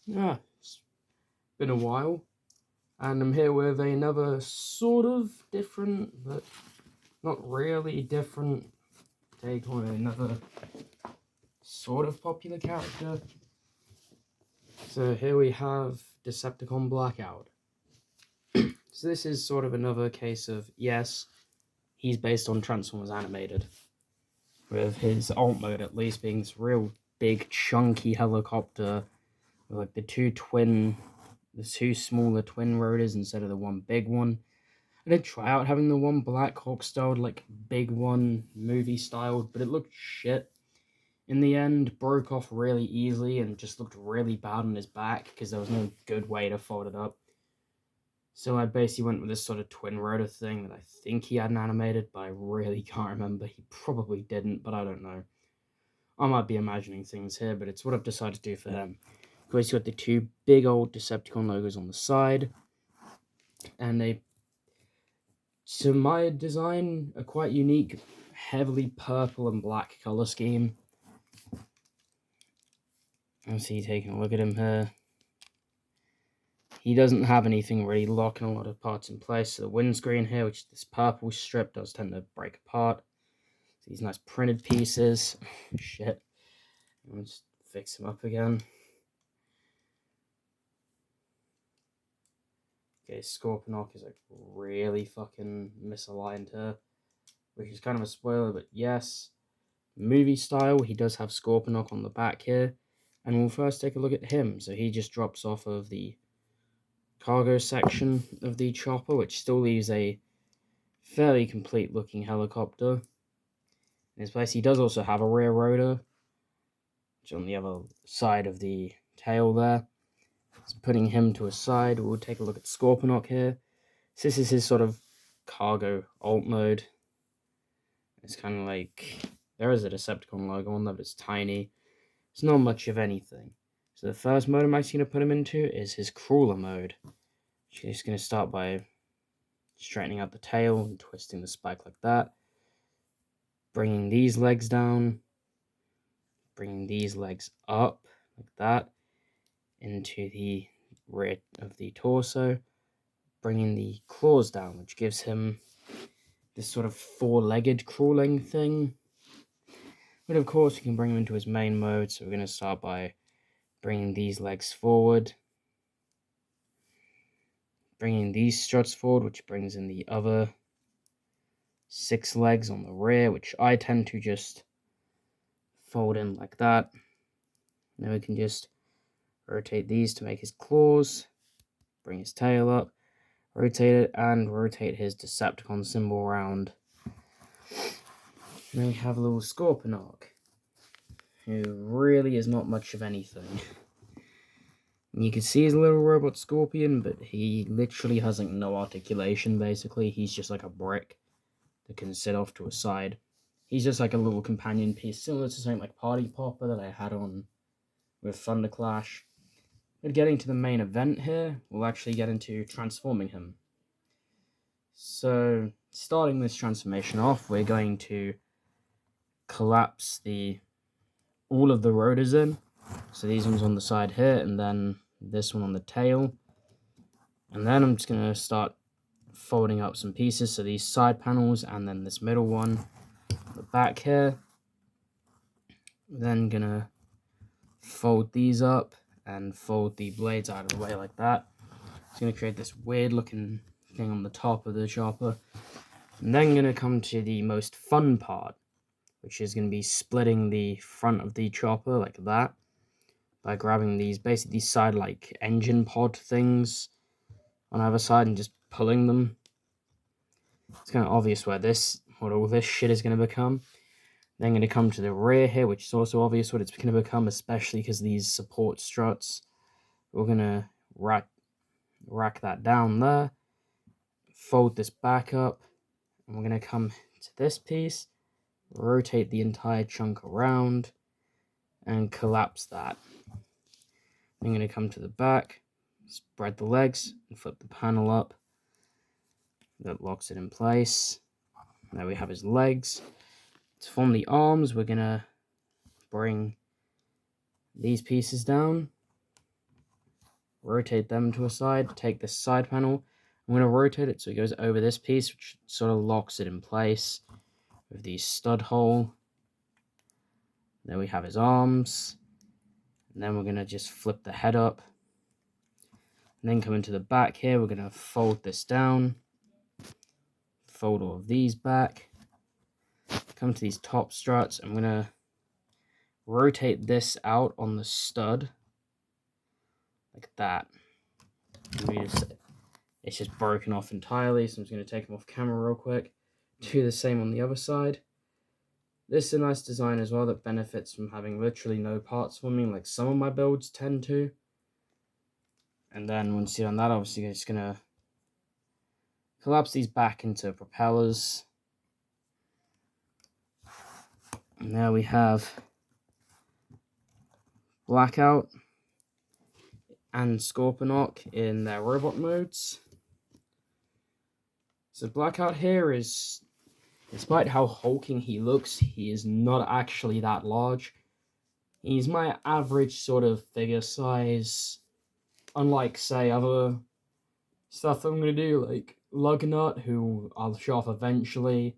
Yeah, it's been a while, and I'm here with another sort of different, but not really different take on another sort of popular character. So here we have Decepticon Blackout. So this is sort of another case of, yes, he's based on Transformers Animated, with his alt mode at least being this real big chunky helicopter with like the two smaller twin rotors instead of the one big one. I did try out having the one Black Hawk styled, like big one, movie styled, but it looked shit. In the end, broke off really easily and just looked really bad on his back because there was no good way to fold it up. So I basically went with this sort of twin rotor thing that I think he hadn't animated, but I really can't remember. He probably didn't, but I don't know. I might be imagining things here, but it's what I've decided to do for him. Of course, you got the two big old Decepticon logos on the side, and they, to my design, a quite unique, heavily purple and black color scheme. I see you taking a look at him here. He doesn't have anything really locking a lot of parts in place. So the windscreen here, which is this purple strip, does tend to break apart. So these nice printed pieces. Shit. I'll just fix them up again. Okay, Scorponok is like really fucking misaligned here, which is kind of a spoiler, but yes. Movie style, he does have Scorponok on the back here. And we'll first take a look at him. So he just drops off of the cargo section of the chopper, which still leaves a fairly complete looking helicopter. In his place, he does also have a rear rotor, which is on the other side of the tail there. So putting him to a side, we'll take a look at Scorponok here. So this is his sort of cargo alt mode. It's kind of like, there is a Decepticon logo on there, but it's tiny. It's not much of anything. So the first mode I'm actually going to put him into is his crawler mode. She's going to start by straightening out the tail and twisting the spike like that. Bringing these legs down. Bringing these legs up like that into the rear of the torso. Bringing the claws down, which gives him this sort of four-legged crawling thing. But of course, we can bring him into his main mode, so we're going to start by bringing these legs forward. Bringing these struts forward, which brings in the other 6 legs on the rear, which I tend to just fold in like that. Then we can just rotate these to make his claws, bring his tail up, rotate it, and rotate his Decepticon symbol around. And then we have a little Scorponok, who really is not much of anything. You can see he's a little robot scorpion, but he literally has like no articulation, basically. He's just like a brick that can sit off to a side. He's just like a little companion piece, similar to something like Party Popper that I had on with Thunder Clash. But getting to the main event here, we'll actually get into transforming him. So, starting this transformation off, we're going to collapse all of the rotors in. So these ones on the side here, and then this one on the tail. And then I'm just going to start folding up some pieces. So these side panels, and then this middle one on the back here. Then gonna fold these up and fold the blades out of the way like that. It's going to create this weird looking thing on the top of the chopper. And then going to come to the most fun part, which is going to be splitting the front of the chopper like that by grabbing these, basically these side like engine pod things on either side and just pulling them. It's kind of obvious what all this shit is going to become. Then going to come to the rear here, which is also obvious what it's going to become, especially because these support struts. We're going to rack that down there, fold this back up, and we're going to come to this piece, rotate the entire chunk around, and collapse that. I'm going to come to the back, spread the legs, and flip the panel up. That locks it in place. Now we have his legs. To form the arms, we're going to bring these pieces down, rotate them to a side, take this side panel. I'm going to rotate it so it goes over this piece, which sort of locks it in place with the stud hole. Then we have his arms. And then we're going to just flip the head up. And then come into the back here, we're going to fold this down. Fold all of these back. Come to these top struts. I'm going to rotate this out on the stud. Like that. It's just broken off entirely, so I'm just going to take them off camera real quick. Do the same on the other side. This is a nice design as well that benefits from having literally no part swimming, like some of my builds tend to. And then once you're done that, obviously you're just going to collapse these back into propellers. And now we have Blackout and Scorponok in their robot modes. So Blackout here is, despite how hulking he looks, he is not actually that large. He's my average sort of figure size, unlike, say, other stuff I'm going to do, like Lugnut, who I'll show off eventually,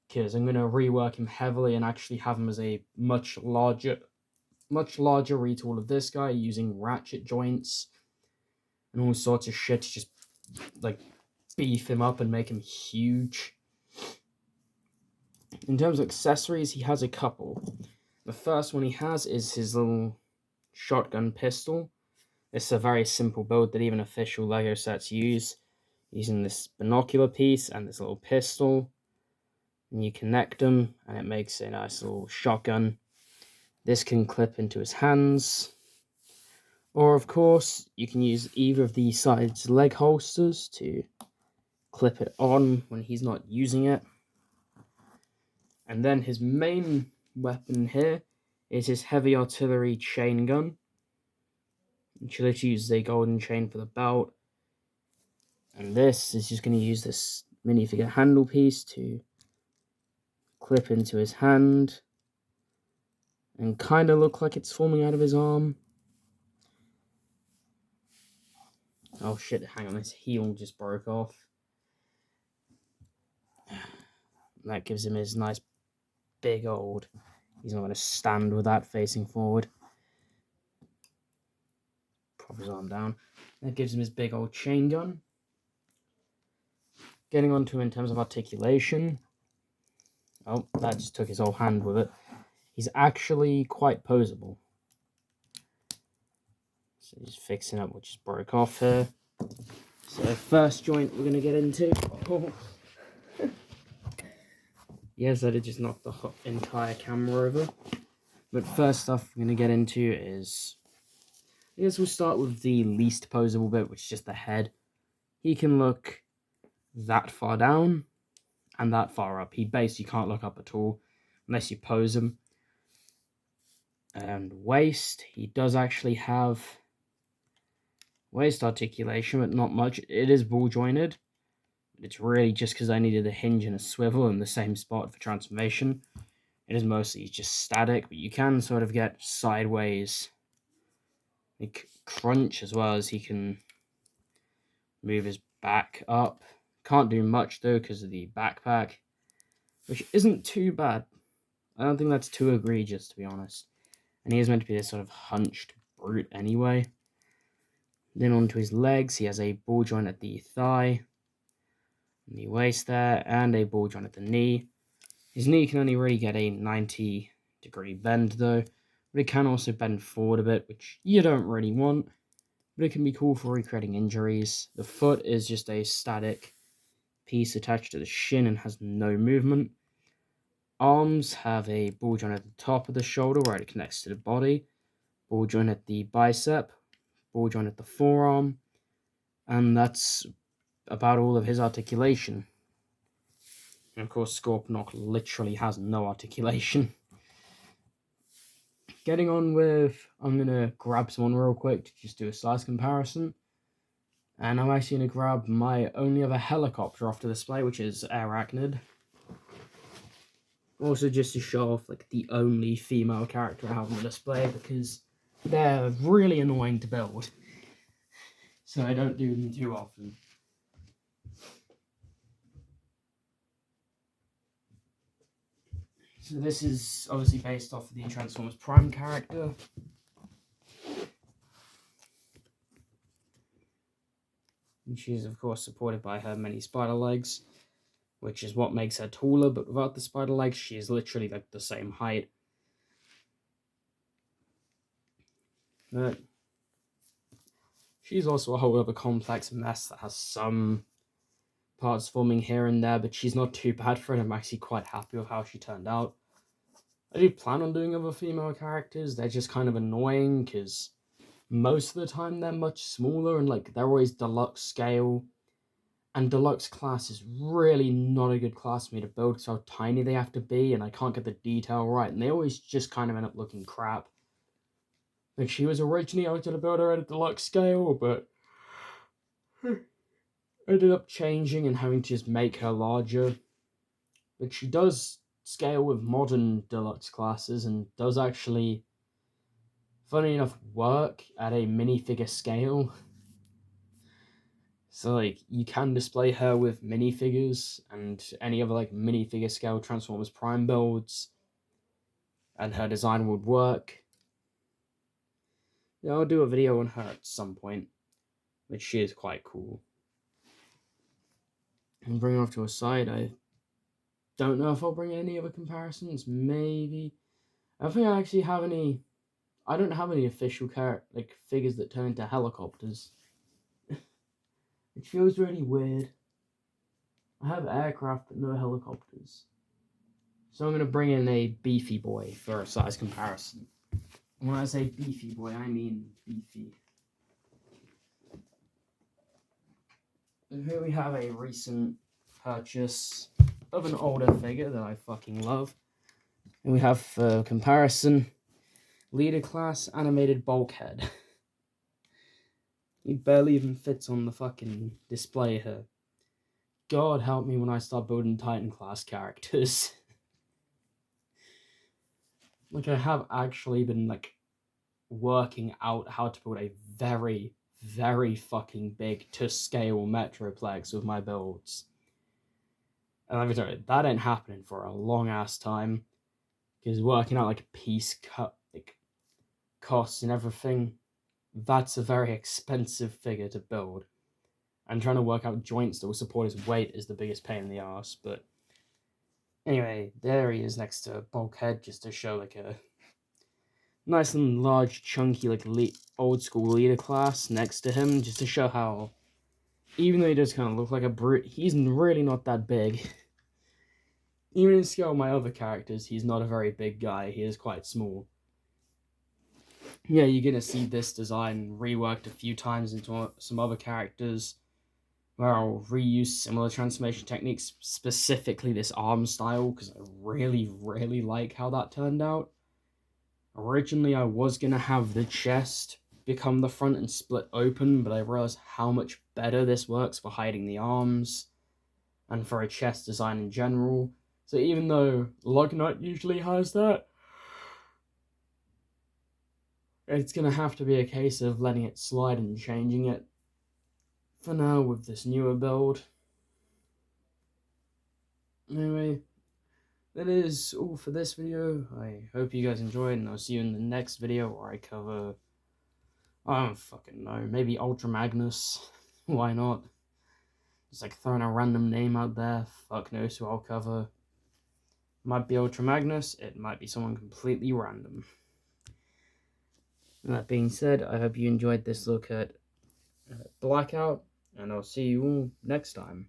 because I'm going to rework him heavily and actually have him as a much larger retool of this guy, using ratchet joints and all sorts of shit to just, like, beef him up and make him huge. In terms of accessories, he has a couple. The first one he has is his little shotgun pistol. It's a very simple build that even official LEGO sets use, using this binocular piece and this little pistol. And you connect them, and it makes a nice little shotgun. This can clip into his hands. Or, of course, you can use either of the side's leg holsters to clip it on when he's not using it. And then his main weapon here is his heavy artillery chain gun, which literally uses a golden chain for the belt. And this is just going to use this minifigure handle piece to clip into his hand and kind of look like it's forming out of his arm. Oh shit, hang on, his heel just broke off. That gives him his nice big old... He's not going to stand with that facing forward. Prop his arm down. That gives him his big old chain gun. Getting on to him in terms of articulation. Oh, that just took his whole hand with it. He's actually quite posable. So just fixing up what just broke off here. So first joint we're going to get into. Oh. Yes, I did just knock the entire camera over. But first stuff we're going to get into is... I guess we'll start with the least posable bit, which is just the head. He can look that far down and that far up. He basically can't look up at all unless you pose him. And waist, he does actually have waist articulation, but not much. It is ball jointed. It's really just because I needed a hinge and a swivel in the same spot for transformation. It is mostly just static, but you can sort of get sideways like crunch, as well as he can move his back up. Can't do much though because of the backpack, which isn't too bad. I don't think that's too egregious, to be honest. And he is meant to be this sort of hunched brute anyway. Then onto his legs, he has a ball joint at the thigh, and the waist there, and a ball joint at the knee. His knee can only really get a 90-degree bend though, but it can also bend forward a bit, which you don't really want, but it can be cool for recreating injuries. The foot is just a static piece attached to the shin and has no movement. Arms have a ball joint at the top of the shoulder where it connects to the body, ball joint at the bicep, ball joint at the forearm, and that's about all of his articulation. And of course, Scorponok literally has no articulation. Getting on with, I'm going to grab someone real quick to just do a size comparison. And I'm actually going to grab my only other helicopter off the display, which is Arachnid. Also just to show off like the only female character I have on the display, because they're really annoying to build. so I don't do them too often. So this is obviously based off of the Transformers Prime character. And she's of course supported by her many spider legs, which is what makes her taller, but without the spider legs, she is literally like the same height. But she's also a whole other complex mess that has some parts forming here and there, but she's not too bad for it. I'm actually quite happy with how she turned out. I do plan on doing other female characters. They're just kind of annoying because most of the time they're much smaller and like they're always deluxe scale. And deluxe class is really not a good class for me to build because how tiny they have to be, and I can't get the detail right, and they always just kind of end up looking crap. Like, she was originally, I was going to build her at a deluxe scale, but I ended up changing and having to just make her larger. But she does scale with modern deluxe classes and does actually, funny enough, work at a minifigure scale. So, like, you can display her with minifigures and any other, like, minifigure scale Transformers Prime builds, and her design would work. Yeah, I'll do a video on her at some point, but she is quite cool. And bring her off to a side, I don't know if I'll bring any other comparisons, maybe. I don't think I actually have any, I don't have any official figures that turn into helicopters. It feels really weird. I have aircraft, but no helicopters. So I'm going to bring in a beefy boy for a size comparison. When I say beefy boy, I mean beefy. So here we have a recent purchase of an older figure that I fucking love. And we have, for comparison, Leader Class Animated Bulkhead. He barely even fits on the fucking display here. God help me when I start building Titan Class characters. Like, I have actually been, like, working out how to build a very, very fucking big to scale Metroplex with my builds. And let me tell you, that ain't happening for a long ass time. Because working out like piece cut, like costs and everything, that's a very expensive figure to build. And trying to work out joints that will support his weight is the biggest pain in the ass. But anyway, there he is next to Bulkhead, just to show like a nice and large, chunky, like old school leader class next to him, just to show how, even though he does kind of look like a brute, he's really not that big. Even in scale of my other characters, he's not a very big guy. He is quite small. Yeah, you're going to see this design reworked a few times into some other characters, where I'll reuse similar transformation techniques, specifically this arm style, because I really, really like how that turned out. Originally, I was going to have the chest become the front and split open, but I realized how much better this works for hiding the arms, and for a chest design in general. So even though Lugnut usually has that, it's going to have to be a case of letting it slide and changing it for now with this newer build. Anyway, that is all for this video. I hope you guys enjoyed, and I'll see you in the next video where I cover, I don't fucking know, maybe Ultra Magnus. Why not? Just like throwing a random name out there. Fuck knows who I'll cover. Might be Ultra Magnus, it might be someone completely random. And that being said, I hope you enjoyed this look at Blackout, and I'll see you all next time.